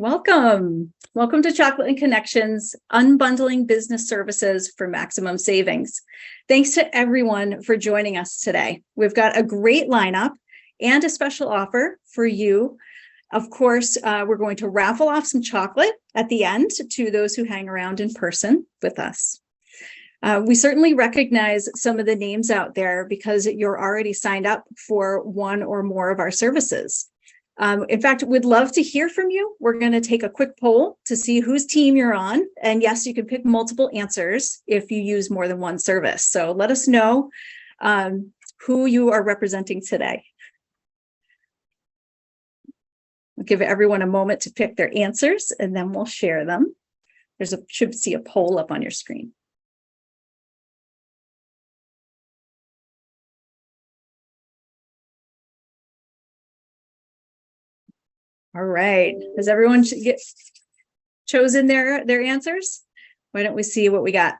Welcome. Welcome to Chocolate and Connections, Unbundling Business Services for Maximum Savings. Thanks to everyone for joining us today. We've got a great lineup and a special offer for you. Of course, we're going to raffle off some chocolate at the end to those who hang around in person with us. We certainly recognize some of the names out there because you're already signed up for one or more of our services. In fact, we'd love to hear from you. We're going to take a quick poll to see whose team you're on. And yes, you can pick multiple answers if you use more than one service. So let us know who you are representing today. We'll give everyone a moment to pick their answers and then we'll share them. Should see a poll up on your screen. All right, has everyone chosen their answers? Why don't we see what we got?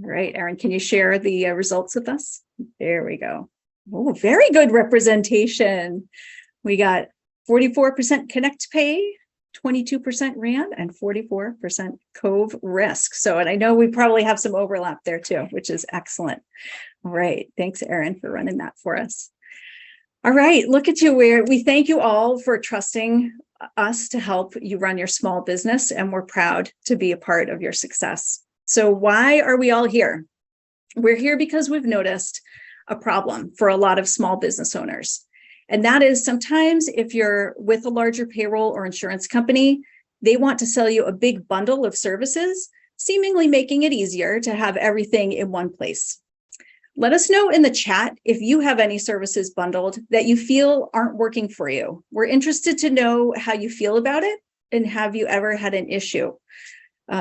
All right, Erin, can you share the results with us? There we go. Oh, very good representation. We got 44% Connect Pay, 22% RAND, and 44% Cove Risk. So, and I know we probably have some overlap there too, which is excellent. All right, thanks, Erin, for running that for us. All right, look at you. We thank you all for trusting us to help you run your small business, and we're proud to be a part of your success. So why are we all here? We're here because we've noticed a problem for a lot of small business owners. And that is sometimes if you're with a larger payroll or insurance company, they want to sell you a big bundle of services, seemingly making it easier to have everything in one place. Let us know in the chat if you have any services bundled that you feel aren't working for you. We're interested to know how you feel about it and have you ever had an issue.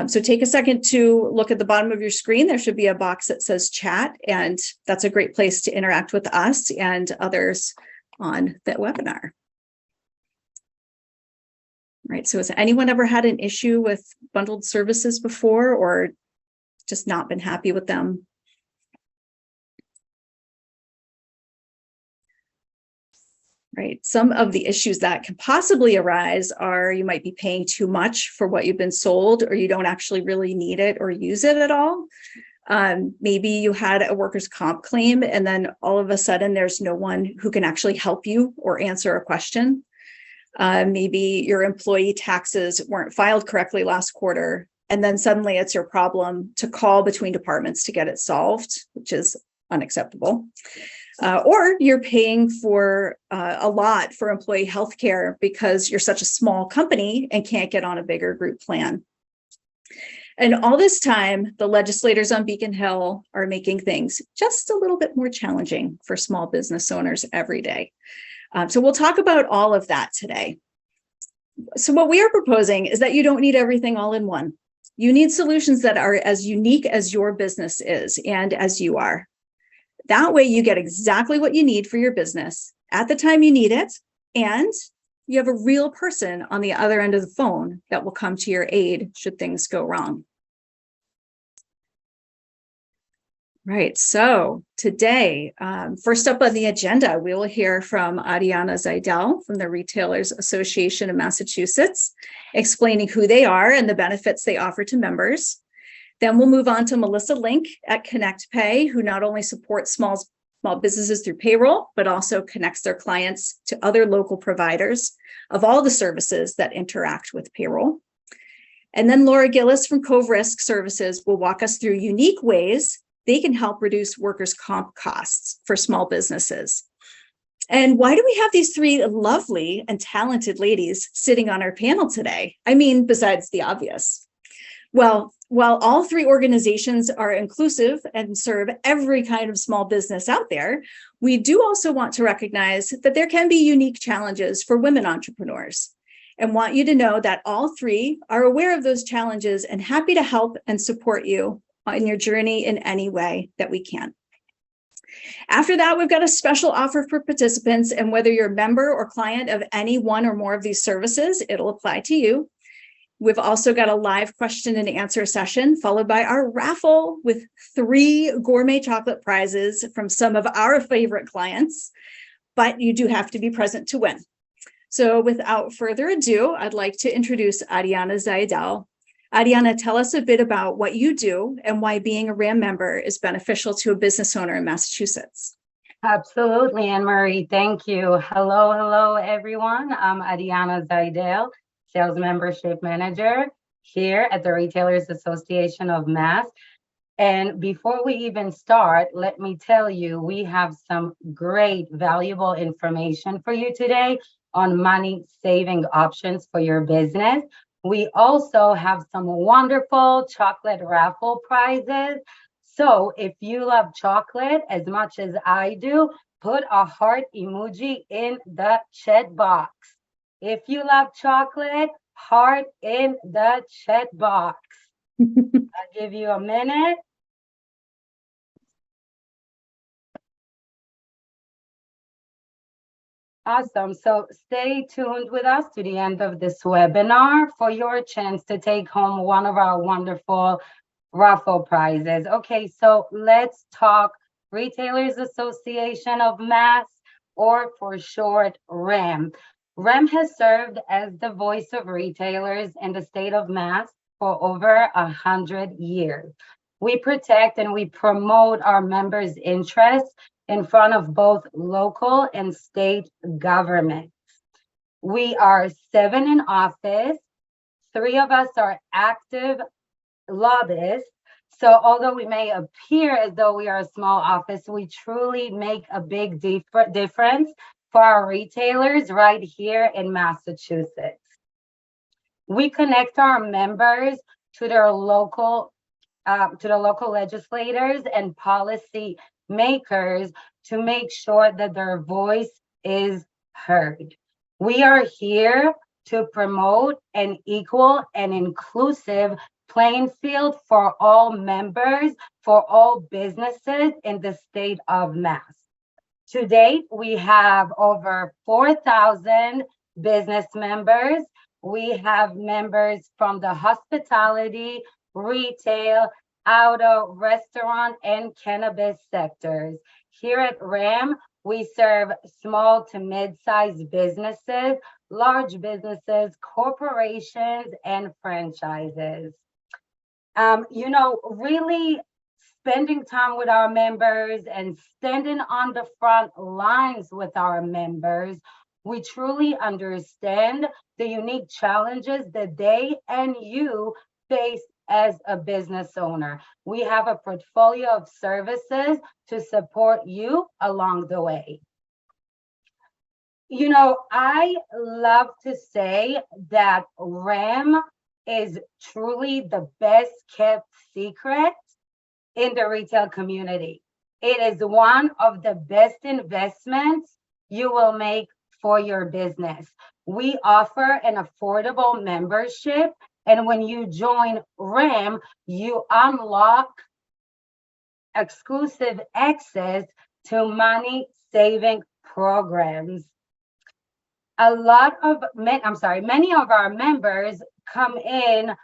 So take a second to look at the bottom of your screen. There should be a box that says chat, and that's a great place to interact with us and others on that webinar. Right, so has anyone ever had an issue with bundled services before or just not been happy with them? Right, some of the issues that can possibly arise are you might be paying too much for what you've been sold, or you don't actually really need it or use it at all. Maybe you had a workers' comp claim and then all of a sudden there's no one who can actually help you or answer a question. Maybe your employee taxes weren't filed correctly last quarter, and then suddenly it's your problem to call between departments to get it solved, which is unacceptable. Or you're paying for a lot for employee health care because you're such a small company and can't get on a bigger group plan. And all this time, the legislators on Beacon Hill are making things just a little bit more challenging for small business owners every day. So we'll talk about all of that today. So what we are proposing is that you don't need everything all in one. You need solutions that are as unique as your business is and as you are. That way you get exactly what you need for your business at the time you need it, and you have a real person on the other end of the phone that will come to your aid should things go wrong. Right, so today, first up on the agenda, we will hear from Adriana Zaidel from the Retailers Association of Massachusetts, explaining who they are and the benefits they offer to members. Then we'll move on to Melissa Link at Connect Pay, who not only supports small businesses through payroll, but also connects their clients to other local providers of all the services that interact with payroll. And then Laura Gillis from Cove Risk Services will walk us through unique ways they can help reduce workers' comp costs for small businesses. And why do we have these three lovely and talented ladies sitting on our panel today? I mean, besides the obvious. Well, while all three organizations are inclusive and serve every kind of small business out there, we do also want to recognize that there can be unique challenges for women entrepreneurs, and want you to know that all three are aware of those challenges and happy to help and support you on your journey in any way that we can. After that, we've got a special offer for participants, and whether you're a member or client of any one or more of these services, it'll apply to you. We've also got a live question and answer session, followed by our raffle with 3 gourmet chocolate prizes from some of our favorite clients, but you do have to be present to win. So without further ado, I'd like to introduce Ariana Zaidel. Ariana, tell us a bit about what you do and why being a RAM member is beneficial to a business owner in Massachusetts. Absolutely, Anne-Marie. Thank you. Hello, everyone. I'm Ariana Zaidel, Sales Membership Manager here at the Retailers Association of Mass. And before we even start, let me tell you, we have some great, valuable information for you today on money saving options for your business. We also have some wonderful chocolate raffle prizes. So if you love chocolate as much as I do, put a heart emoji in the chat box. If you love chocolate, heart in the chat box. I'll give you a minute. Awesome. So stay tuned with us to the end of this webinar for your chance to take home one of our wonderful raffle prizes. Okay, so let's talk Retailers Association of Mass, or for short, RAM. RAM has served as the voice of retailers in the state of Mass for over 100 years. We protect and we promote our members' interests in front of both local and state governments. We are 7 in office. 3 of us are active lobbyists. So although we may appear as though we are a small office, we truly make a big difference for our retailers right here in Massachusetts. We connect our members to their local legislators and policy makers to make sure that their voice is heard. We are here to promote an equal and inclusive playing field for all members, for all businesses in the state of Mass. To date, we have over 4,000 business members. We have members from the hospitality, retail, auto, restaurant, and cannabis sectors. Here at RAM, we serve small to mid-sized businesses, large businesses, corporations, and franchises. Really spending time with our members and standing on the front lines with our members, we truly understand the unique challenges that they and you face as a business owner. We have a portfolio of services to support you along the way. I love to say that RAM is truly the best kept secret in the retail community. It is one of the best investments you will make for your business. We offer an affordable membership, and when you join RAM, you unlock exclusive access to money saving programs. Many of our members come in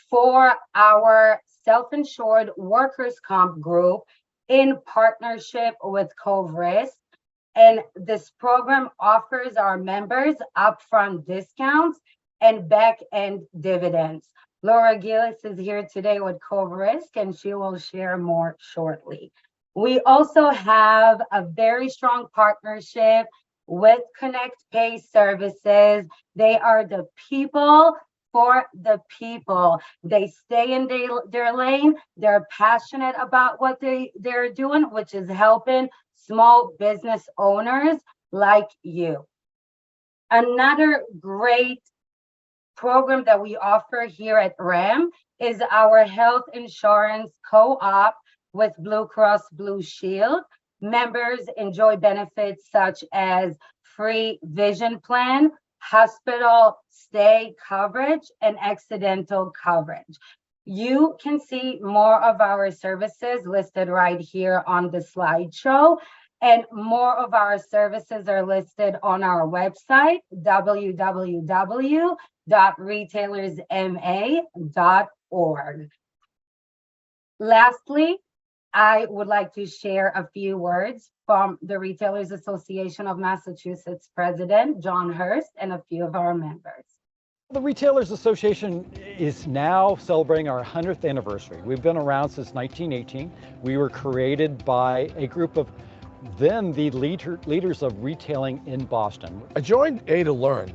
for our self-insured workers' comp group in partnership with Cove Risk. And this program offers our members upfront discounts and back-end dividends. Laura Gillis is here today with Cove Risk, and she will share more shortly. We also have a very strong partnership with Connect Pay Services. They are the people for the people. They stay in their lane. They're passionate about what they're doing, which is helping small business owners like you. Another great program that we offer here at RAM is our health insurance co-op with Blue Cross Blue Shield. Members enjoy benefits such as free vision plan, hospital stay coverage, and accidental coverage. You can see more of our services listed right here on the slideshow. And more of our services are listed on our website, www.retailersma.org. Lastly, I would like to share a few words from the Retailers Association of Massachusetts President John Hurst and a few of our members. The Retailers Association is now celebrating our 100th anniversary. We've been around since 1918. We were created by a group of then the leaders of retailing in Boston. I joined A to learn,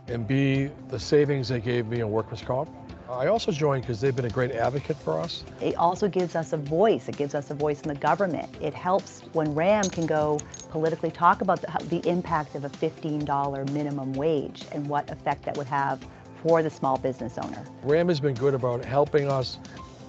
and B, the savings they gave me in workers' comp. I also joined because they've been a great advocate for us. It also gives us a voice. It gives us a voice in the government. It helps when RAM can go politically talk about the impact of a $15 minimum wage and what effect that would have for the small business owner. RAM has been good about helping us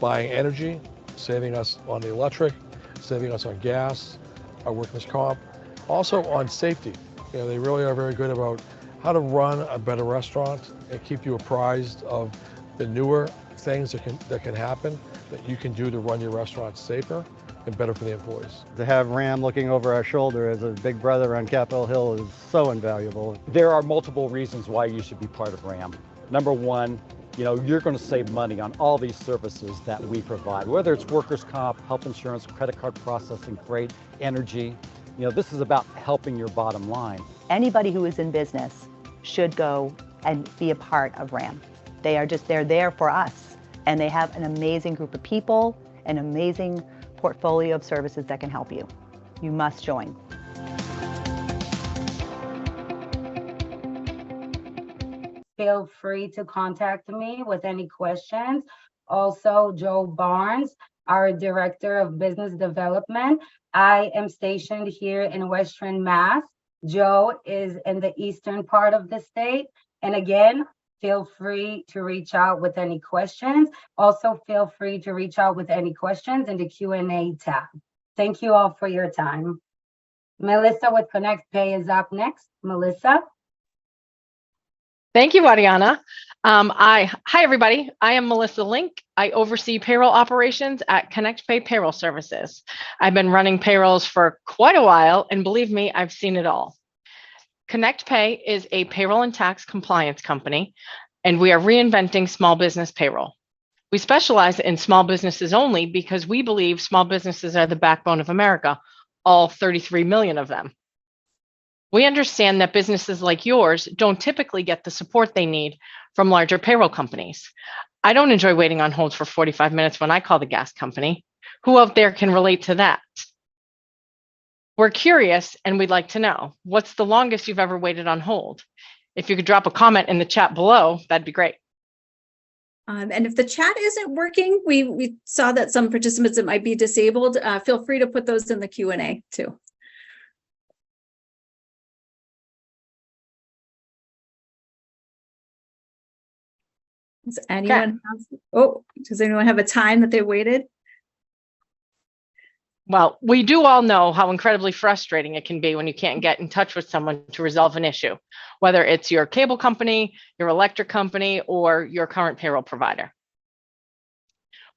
buying energy, saving us on the electric, saving us on gas, our workers' comp, also on safety. You know, they really are very good about how to run a better restaurant and keep you apprised of the newer things that can happen that you can do to run your restaurant safer and better for the employees. To have RAM looking over our shoulder as a big brother on Capitol Hill is so invaluable. There are multiple reasons why you should be part of RAM. Number one, you're going to save money on all these services that we provide, whether it's workers' comp, health insurance, credit card processing, freight, energy. This is about helping your bottom line. Anybody who is in business should go and be a part of RAM. They're there for us, and they have an amazing group of people, an amazing portfolio of services that can help you. You must join. Feel free to contact me with any questions. Also, Joe Barnes, our Director of Business Development. I am stationed here in Western Mass. Joe is in the eastern part of the state. And again, feel free to reach out with any questions. Also, feel free to reach out with any questions in the Q&A tab. Thank you all for your time. Melissa with Connect Pay is up next. Melissa. Thank you, Ariana. Hi, everybody. I am Melissa Link. I oversee payroll operations at Connect Pay Payroll Services. I've been running payrolls for quite a while, and believe me, I've seen it all. Connect Pay is a payroll and tax compliance company, and we are reinventing small business payroll. We specialize in small businesses only because we believe small businesses are the backbone of America, all 33 million of them. We understand that businesses like yours don't typically get the support they need from larger payroll companies. I don't enjoy waiting on hold for 45 minutes when I call the gas company. Who out there can relate to that? We're curious and we'd like to know, what's the longest you've ever waited on hold? If you could drop a comment in the chat below, that'd be great. And if the chat isn't working, we saw that some participants that might be disabled. Feel free to put those in the Q&A too. Does anyone have a time that they waited? Well, we do all know how incredibly frustrating it can be when you can't get in touch with someone to resolve an issue, whether it's your cable company, your electric company, or your current payroll provider.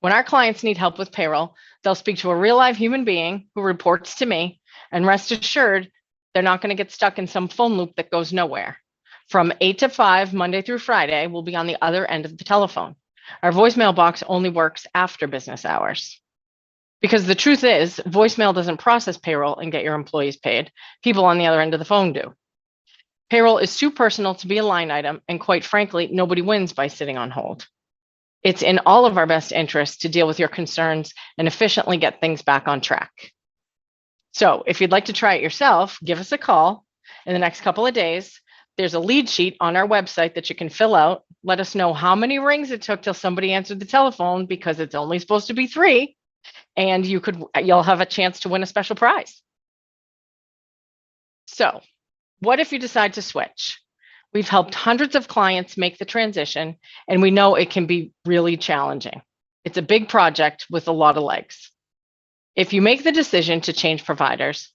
When our clients need help with payroll, they'll speak to a real live human being who reports to me, and rest assured, they're not going to get stuck in some phone loop that goes nowhere. From 8 to 5, Monday through Friday, we'll be on the other end of the telephone. Our voicemail box only works after business hours. Because the truth is, voicemail doesn't process payroll and get your employees paid. People on the other end of the phone do. Payroll is too personal to be a line item, and quite frankly, nobody wins by sitting on hold. It's in all of our best interests to deal with your concerns and efficiently get things back on track. So if you'd like to try it yourself, give us a call in the next couple of days. There's a lead sheet on our website that you can fill out. Let us know how many rings it took till somebody answered the telephone, because it's only supposed to be 3. And you'll have a chance to win a special prize. So what if you decide to switch? We've helped hundreds of clients make the transition, and we know it can be really challenging. It's a big project with a lot of legs. If you make the decision to change providers,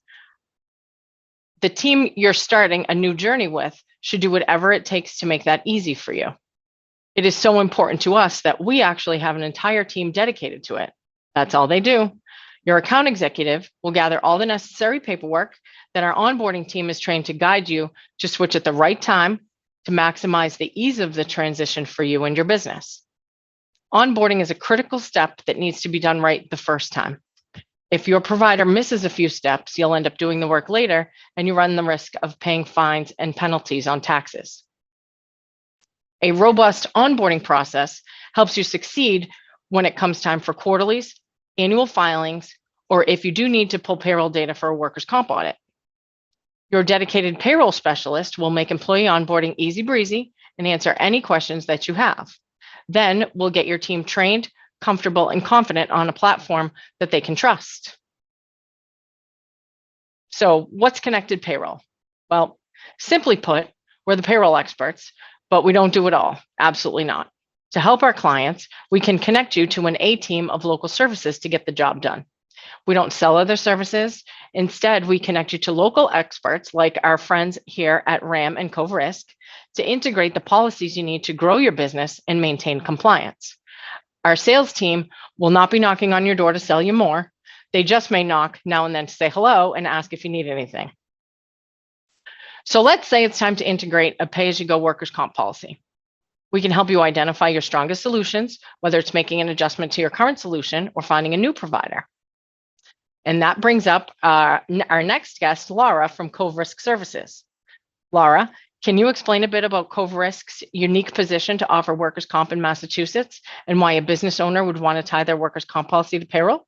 the team you're starting a new journey with should do whatever it takes to make that easy for you. It is so important to us that we actually have an entire team dedicated to it. That's all they do. Your account executive will gather all the necessary paperwork that our onboarding team is trained to guide you to switch at the right time to maximize the ease of the transition for you and your business. Onboarding is a critical step that needs to be done right the first time. If your provider misses a few steps, you'll end up doing the work later, and you run the risk of paying fines and penalties on taxes. A robust onboarding process helps you succeed when it comes time for quarterlies, annual filings, or if you do need to pull payroll data for a workers' comp audit. Your dedicated payroll specialist will make employee onboarding easy breezy and answer any questions that you have. Then we'll get your team trained, comfortable, and confident on a platform that they can trust. So what's connected payroll? Well, simply put, we're the payroll experts, but we don't do it all. Absolutely not. To help our clients, we can connect you to an A team of local services to get the job done. We don't sell other services. Instead, we connect you to local experts like our friends here at RAM and Cove Risk to integrate the policies you need to grow your business and maintain compliance. Our sales team will not be knocking on your door to sell you more. They just may knock now and then to say hello and ask if you need anything. So let's say it's time to integrate a pay-as-you-go workers' comp policy. We can help you identify your strongest solutions, whether it's making an adjustment to your current solution or finding a new provider. And that brings up our next guest, Laura from Cove Risk Services. Laura, can you explain a bit about Cove Risk's unique position to offer workers' comp in Massachusetts and why a business owner would want to tie their workers' comp policy to payroll?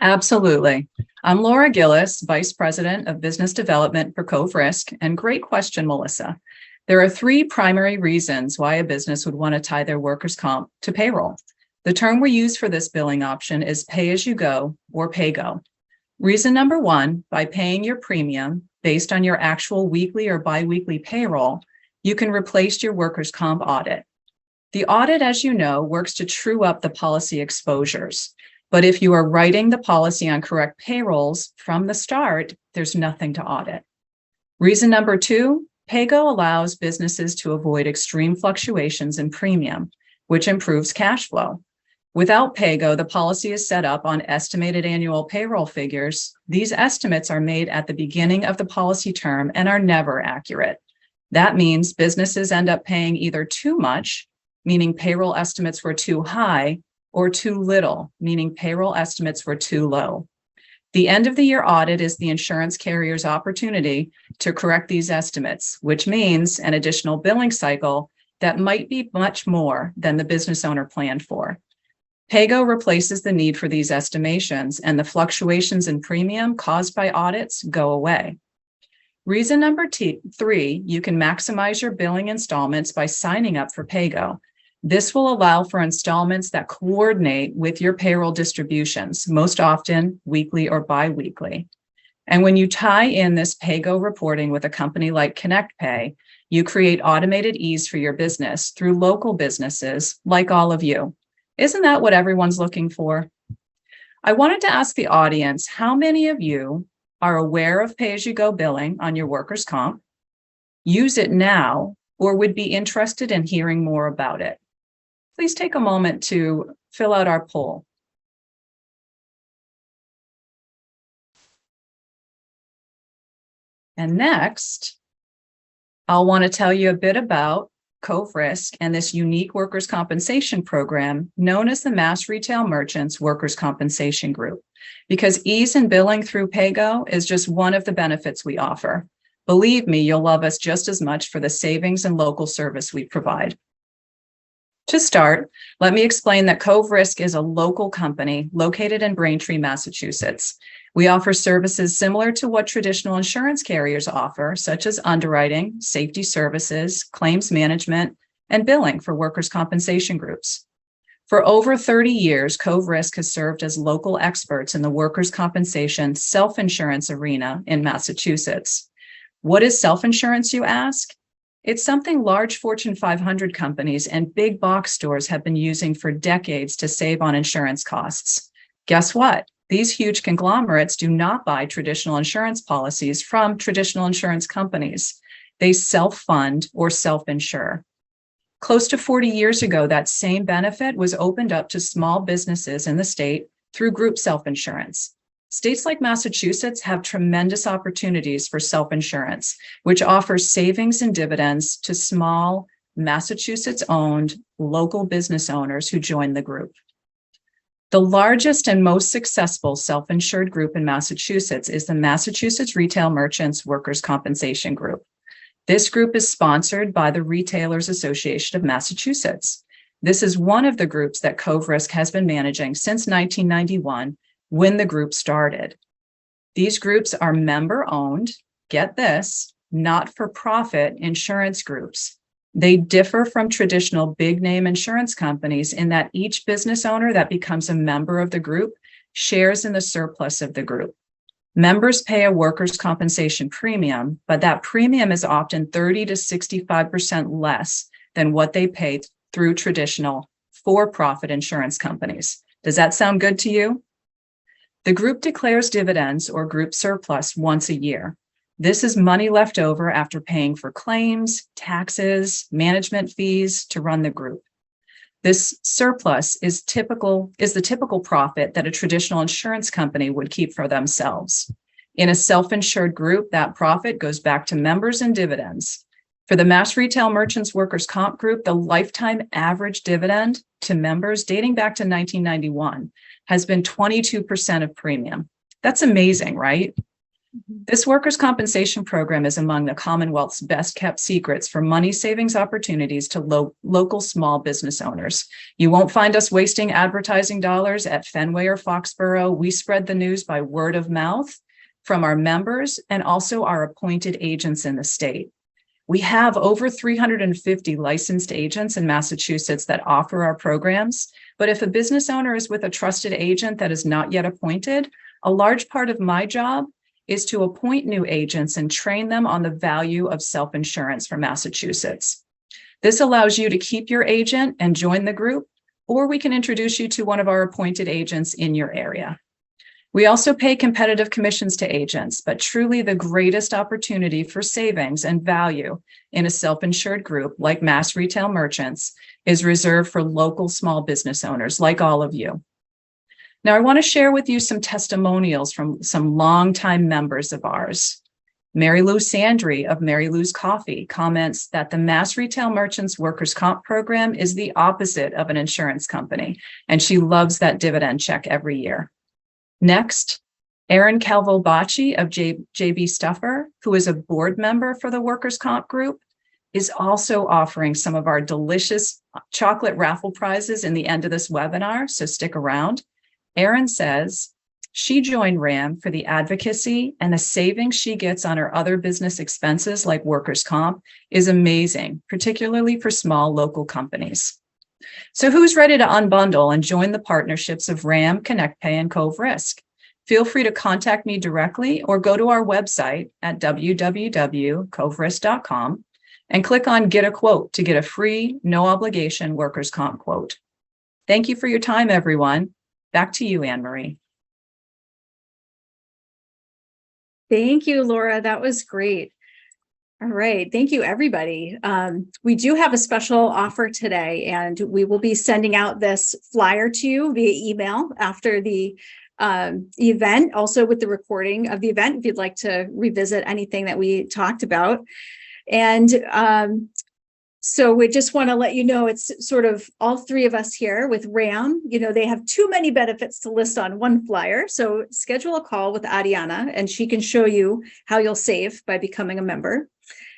Absolutely. I'm Laura Gillis, Vice President of Business Development for Cove Risk, and great question, Melissa. There are three primary reasons why a business would want to tie their workers' comp to payroll. The term we use for this billing option is pay-as-you-go or pay-go. Reason number one, by paying your premium based on your actual weekly or biweekly payroll, you can replace your workers' comp audit. The audit, as you know, works to true up the policy exposures. But if you are writing the policy on correct payrolls from the start, there's nothing to audit. Reason number two, pay-go allows businesses to avoid extreme fluctuations in premium, which improves cash flow. Without pay-go, the policy is set up on estimated annual payroll figures. These estimates are made at the beginning of the policy term and are never accurate. That means businesses end up paying either too much, meaning payroll estimates were too high, or too little, meaning payroll estimates were too low. The end of the year audit is the insurance carrier's opportunity to correct these estimates, which means an additional billing cycle that might be much more than the business owner planned for. Pay-go replaces the need for these estimations, and the fluctuations in premium caused by audits go away. Reason number three, you can maximize your billing installments by signing up for pay-go. This will allow for installments that coordinate with your payroll distributions, most often weekly or bi-weekly. And when you tie in this pay-go reporting with a company like ConnectPay, you create automated ease for your business through local businesses like all of you. Isn't that what everyone's looking for? I wanted to ask the audience, how many of you are aware of pay-as-you-go billing on your workers' comp, use it now, or would be interested in hearing more about it? Please take a moment to fill out our poll. And next, I'll want to tell you a bit about Cove Risk and this unique workers' compensation program known as the Mass Retail Merchants Workers' Compensation Group, because ease in billing through pay-go is just one of the benefits we offer. Believe me, you'll love us just as much for the savings and local service we provide. To start, let me explain that Cove Risk is a local company located in Braintree, Massachusetts. We offer services similar to what traditional insurance carriers offer, such as underwriting, safety services, claims management, and billing for workers' compensation groups. For over 30 years, Cove Risk has served as local experts in the workers' compensation self-insurance arena in Massachusetts. What is self-insurance, you ask? It's something large Fortune 500 companies and big box stores have been using for decades to save on insurance costs. Guess what? These huge conglomerates do not buy traditional insurance policies from traditional insurance companies. They self-fund or self-insure. Close to 40 years ago, that same benefit was opened up to small businesses in the state through group self-insurance. States like Massachusetts have tremendous opportunities for self-insurance, which offers savings and dividends to small Massachusetts-owned local business owners who join the group. The largest and most successful self-insured group in Massachusetts is the Massachusetts Retail Merchants Workers' Compensation Group. This group is sponsored by the Retailers Association of Massachusetts. This is one of the groups that Cove Risk has been managing since 1991, when the group started. These groups are member-owned, get this, not-for-profit insurance groups. They differ from traditional big-name insurance companies in that each business owner that becomes a member of the group shares in the surplus of the group. Members pay a workers' compensation premium, but that premium is often 30 to 65% less than what they pay through traditional for-profit insurance companies. Does that sound good to you? The group declares dividends or group surplus once a year. This is money left over after paying for claims, taxes, management fees to run the group. This surplus is the typical profit that a traditional insurance company would keep for themselves. In a self-insured group, that profit goes back to members and dividends. For the Mass Retail Merchants Workers' Comp Group, the lifetime average dividend to members dating back to 1991 has been 22% of premium. That's amazing, right? This workers' compensation program is among the Commonwealth's best kept secrets for money savings opportunities to local small business owners. You won't find us wasting advertising dollars at Fenway or Foxborough. We spread the news by word of mouth from our members and also our appointed agents in the state. We have over 350 licensed agents in Massachusetts that offer our programs, but if a business owner is with a trusted agent that is not yet appointed, a large part of my job is to appoint new agents and train them on the value of self-insurance for Massachusetts. This allows you to keep your agent and join the group, or we can introduce you to one of our appointed agents in your area. We also pay competitive commissions to agents, but truly the greatest opportunity for savings and value in a self-insured group like Mass Retail Merchants is reserved for local small business owners like all of you. Now, I want to share with you some testimonials from some longtime members of ours. Mary Lou Sandry of Mary Lou's Coffee comments that the Mass Retail Merchants Workers' Comp program is the opposite of an insurance company, and she loves that dividend check every year. Next, Erin Calvo-Bacci of JB Stuffer, who is a board member for the Workers' Comp Group, is also offering some of our delicious chocolate raffle prizes in the end of this webinar, so stick around. Erin says she joined RAM for the advocacy, and the savings she gets on her other business expenses like workers' comp is amazing, particularly for small local companies. So who's ready to unbundle and join the partnerships of RAM, ConnectPay, and Cove Risk? Feel free to contact me directly or go to our website at www.coverisk.com and click on Get a Quote to get a free, no obligation workers' comp quote. Thank you for your time, everyone. Back to you, Anne Marie. Thank you, Laura. That was great. All right. Thank you, everybody. We do have a special offer today, and we will be sending out this flyer to you via email after the event, also with the recording of the event, if you'd like to revisit anything that we talked about. And so we just want to let you know, it's sort of all three of us here with RAM. You know, they have too many benefits to list on one flyer. So schedule a call with Adiana and she can show you how you'll save by becoming a member.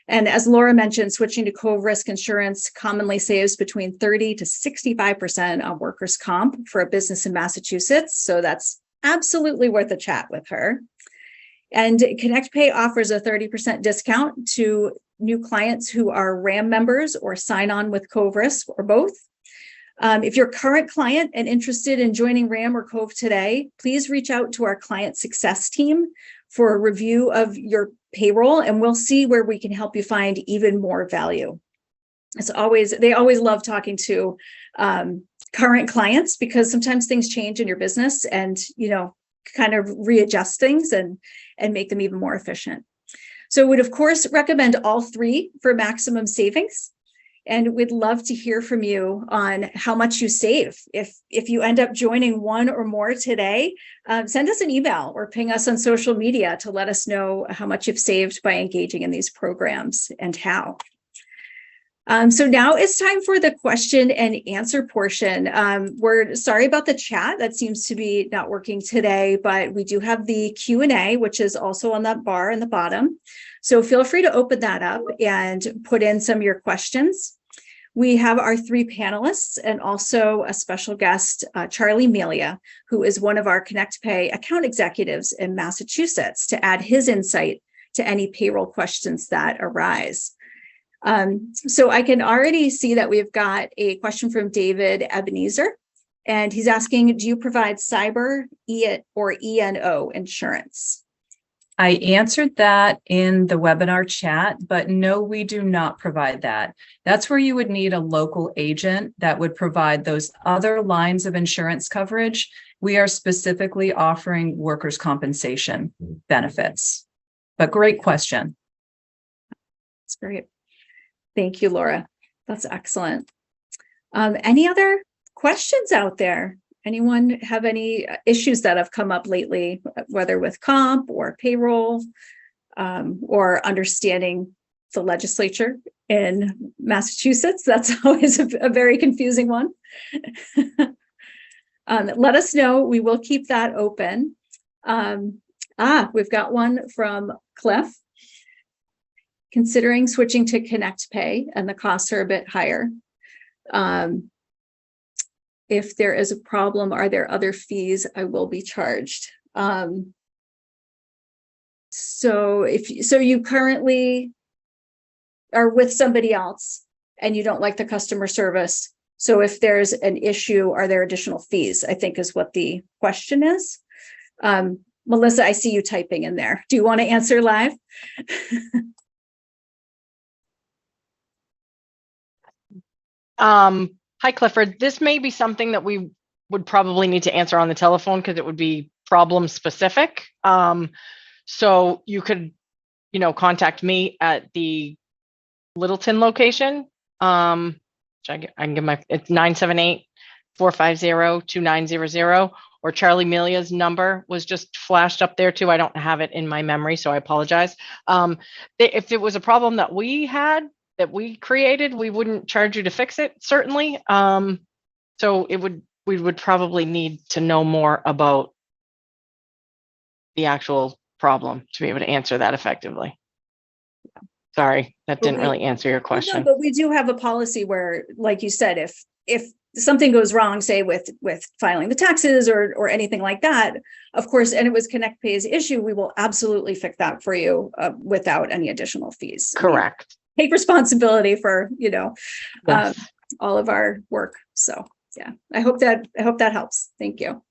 And as Laura mentioned, switching to Cove Risk Insurance commonly saves between 30 to 65% on workers' comp for a business in Massachusetts. So that's absolutely worth a chat with her. And ConnectPay offers a 30% discount to new clients who are RAM members or sign on with Cove Risk or both. If you're a current client and interested in joining RAM or Cove today, please reach out to our client success team for a review of your payroll, and we'll see where we can help you find even more value. They always love talking to current clients because sometimes things change in your business and, you know, kind of readjust things and make them even more efficient. So would, of course, recommend all three for maximum savings. And we'd love to hear from you on how much you save. If you end up joining one or more today, send us an email or ping us on social media to let us know how much you've saved by engaging in these programs and how. So now it's time for the question and answer portion. We're sorry about the chat. That seems to be not working today, but we do have the Q&A, which is also on that bar in the bottom. So feel free to open that up and put in some of your questions. We have our three panelists and also a special guest, Charlie Melia, who is one of our Connect Pay account executives in Massachusetts, to add his insight to any payroll questions that arise. So I can already see that we've got a question from David Ebenezer, and he's asking, do you provide cyber or E&O insurance? I answered that in the webinar chat, but no, we do not provide that. That's where you would need a local agent that would provide those other lines of insurance coverage. We are specifically offering workers' compensation benefits. But great question. That's great. Thank you, Laura. That's excellent. Any other questions out there? Anyone have any issues that have come up lately, whether with comp or payroll, or understanding the legislature in Massachusetts? That's always a very confusing one. Let us know. We will keep that open. We've got one from Cliff. Considering switching to Connect Pay and the costs are a bit higher. If there is a problem, are there other fees I will be charged? So you currently are with somebody else and you don't like the customer service. So if there's an issue, are there additional fees? I think is what the question is. Melissa, I see you typing in there. Do you want to answer live? Hi, Clifford. This may be something that we would probably need to answer on the telephone because it would be problem specific. So you could, contact me at the Littleton location. I can give it's 978-450-2900, or Charlie Melia's number was just flashed up there too. I don't have it in my memory, so I apologize. If it was a problem that we had, that we created, we wouldn't charge you to fix it, certainly. So we would probably need to know more about the actual problem to be able to answer that effectively. Sorry, that didn't really answer your question. No, but we do have a policy where, like you said, if something goes wrong, say with filing the taxes or anything like that, of course, and it was Connect Pay's issue, we will absolutely fix that for you without any additional fees. Correct. Take responsibility for Yes. all of our work. So yeah, I hope that helps. Thank you.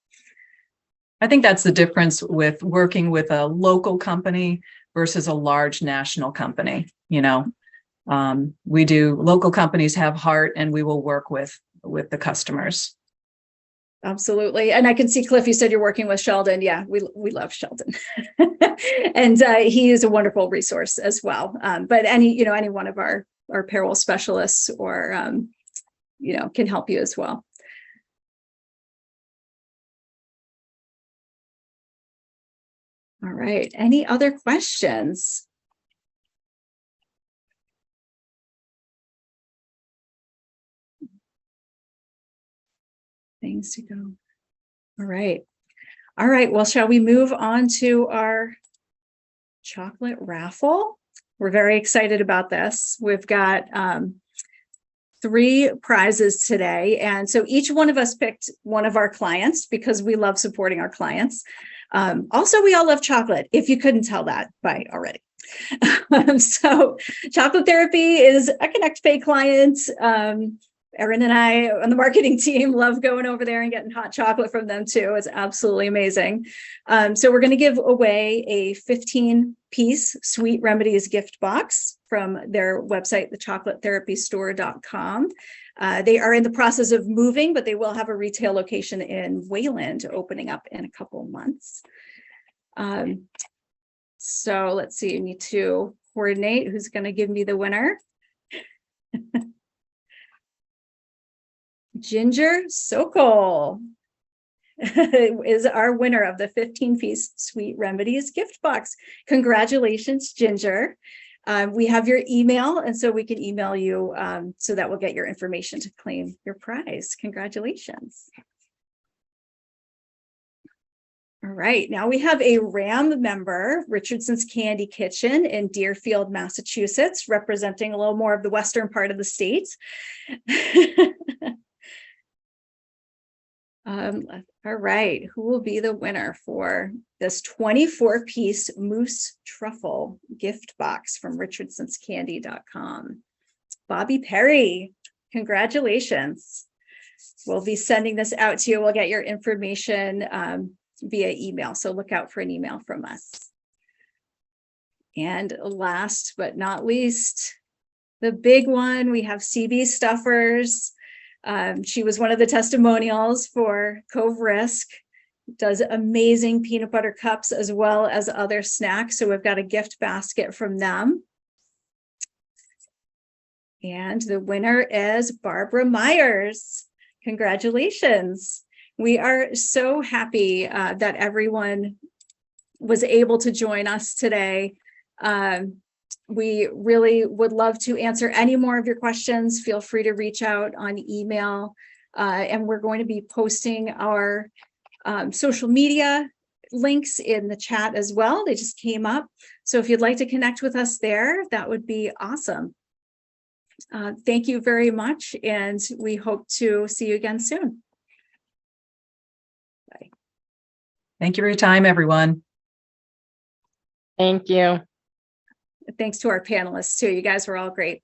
I think that's the difference with working with a local company versus a large national company. Local companies have heart, and we will work with the customers. Absolutely. And I can see, Cliff, you said you're working with Sheldon. Yeah, we love Sheldon. And he is a wonderful resource as well. But any one of our payroll specialists or, can help you as well. All right. Any other questions? Things to go. All right. Well, shall we move on to our chocolate raffle? We're very excited about this. We've got 3 prizes today. And so each one of us picked one of our clients because we love supporting our clients. Also, we all love chocolate, if you couldn't tell that by already. So Chocolate Therapy is a Connect Pay client. Erin and I on the marketing team love going over there and getting hot chocolate from them too. It's absolutely amazing. So we're going to give away a 15-piece Sweet Remedies gift box from their website, thechocolatetherapystore.com. They are in the process of moving, but they will have a retail location in Wayland opening up in a couple of months. So let's see, you need to coordinate who's going to give me the winner. Ginger Sokol is our winner of the 15-piece Sweet Remedies gift box. Congratulations, Ginger. We have your email, and so we can email you so that we'll get your information to claim your prize. Congratulations. All right, now we have a RAM member, Richardson's Candy Kitchen in Deerfield, Massachusetts, representing a little more of the western part of the state. All right, who will be the winner for this 24-piece Moose Truffle gift box from richardsonscandy.com? Bobby Perry, congratulations. We'll be sending this out to you. We'll get your information via email, so look out for an email from us. And last but not least, the big one, we have CB Stuffers. She was one of the testimonials for Cove Risk, does amazing peanut butter cups as well as other snacks. So we've got a gift basket from them. And the winner is Barbara Myers. Congratulations. We are so happy that everyone was able to join us today. We really would love to answer any more of your questions. Feel free to reach out on email. And we're going to be posting our social media links in the chat as well. They just came up. So if you'd like to connect with us there, that would be awesome. Thank you very much. And we hope to see you again soon. Bye. Thank you for your time, everyone. Thank you. Thanks to our panelists too. You guys were all great.